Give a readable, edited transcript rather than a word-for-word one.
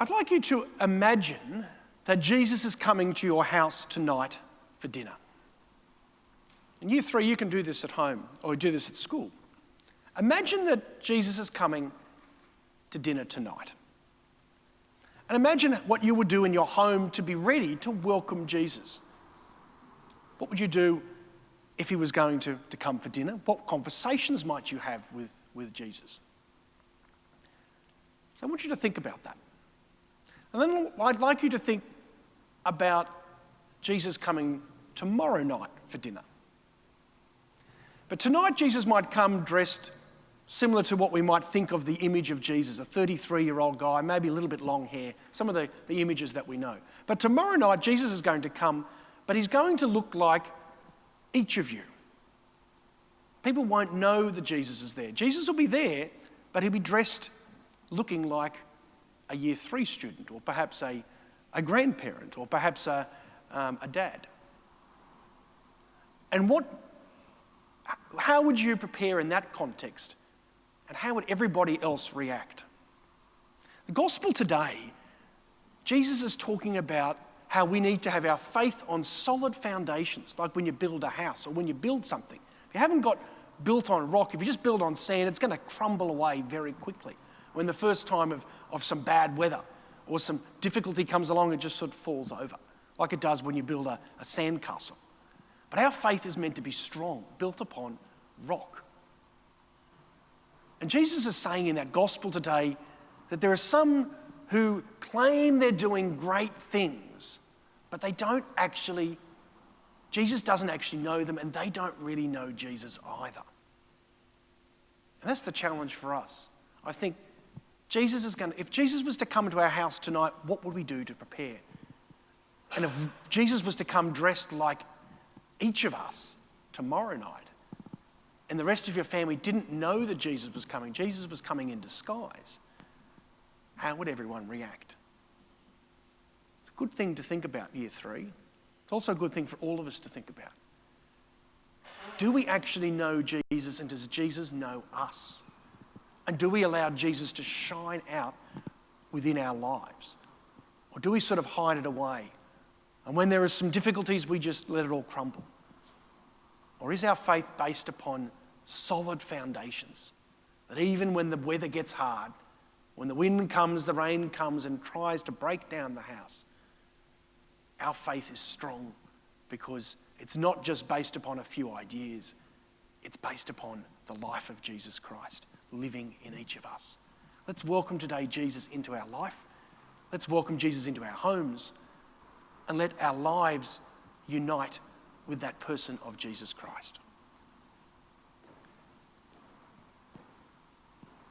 I'd like you to imagine that Jesus is coming to your house tonight for dinner. In year 3, you can do this at home or do this at school. Imagine that Jesus is coming to dinner tonight. And imagine what you would do in your home to be ready to welcome Jesus. What would you do if he was going to come for dinner? What conversations might you have with Jesus? So I want you to think about that. And then I'd like you to think about Jesus coming tomorrow night for dinner. But tonight Jesus might come dressed similar to what we might think of the image of Jesus, a 33-year-old guy, maybe a little bit long hair, some of the images that we know. But tomorrow night Jesus is going to come, but he's going to look like each of you. People won't know that Jesus is there. Jesus will be there, but he'll be dressed looking like a year 3 student, or perhaps a grandparent, or perhaps a dad. And how would you prepare in that context? And how would everybody else react? The gospel today, Jesus is talking about how we need to have our faith on solid foundations, like when you build a house or when you build something. If you haven't got built on rock, if you just build on sand, it's going to crumble away very quickly. When the first time of some bad weather or some difficulty comes along, it just sort of falls over, like it does when you build a sand castle. But our faith is meant to be strong, built upon rock. And Jesus is saying in that gospel today that there are some who claim they're doing great things, but they don't actually, Jesus doesn't actually know them, and they don't really know Jesus either. And that's the challenge for us. I think if Jesus was to come into our house tonight, what would we do to prepare? And if Jesus was to come dressed like each of us tomorrow night, and the rest of your family didn't know that Jesus was coming in disguise, how would everyone react? It's a good thing to think about, year 3. It's also a good thing for all of us to think about. Do we actually know Jesus, and does Jesus know us? And do we allow Jesus to shine out within our lives? Or do we sort of hide it away? And when there are some difficulties, we just let it all crumble? Or is our faith based upon solid foundations? That even when the weather gets hard, when the wind comes, the rain comes and tries to break down the house, our faith is strong because it's not just based upon a few ideas. It's based upon the life of Jesus Christ living in each of us. Let's welcome today Jesus into our life. Let's welcome Jesus into our homes, and let our lives unite with that person of Jesus Christ.